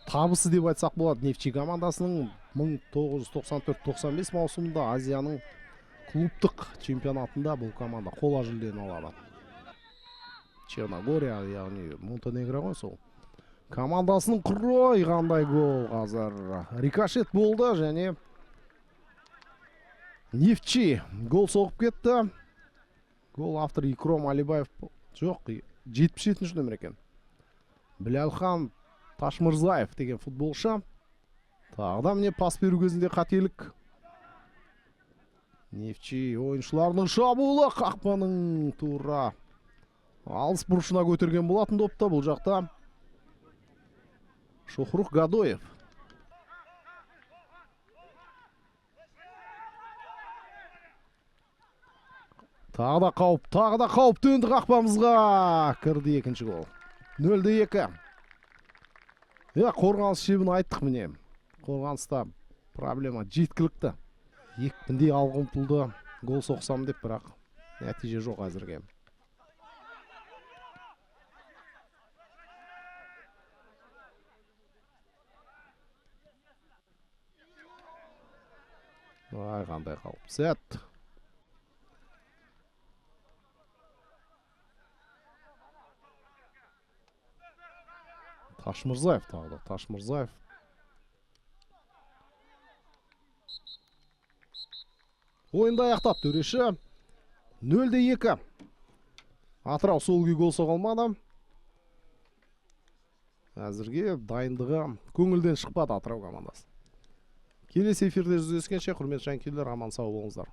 табысы деп айтсақ болады. Нефчи командасының 1994-95 маусымында Азияның клубтық чемпионатында бұл команда қола жүлдені алады. Черногория, яғни Монтенегро ғой сол. Командасының құрой қандай гол қазір. Рикошет болды және Нефчи гол соғып кетті. Гол автор Икром Алибаев жоқ, 77-ші нөмір екен. Біләлхан Ташмырзаев деген футболшы. Тағда міне пас беру кезінде қателік. Нефчи ойыншыларының шабуылы қақпаның тура алыс бұрышына көтерген болатын допта. Бұл жақта Шохрух Гадоев. Тағы да қауіп төнді қақпамызға. Кірді екінші гол. 0-2. Қорғаныс шебін айттық міне. Қорғаныста проблема жеткілікті. Екпіндей алға ұмтылды. Гол соқсам деп, бірақ нәтиже жоқ әзірге. Қандай қауіп сәт. Ташмырзаев тағы да. Ташмырзаев. Ойында аяқтап төреші. 0-2. Атырау сол күй гол соға алмады. Әзірге дайындығы көңілден шықпады Атырау командасы. Келесі эфирде жүздескенше құрметті жанкүйерлер, аман сау болыңыздар.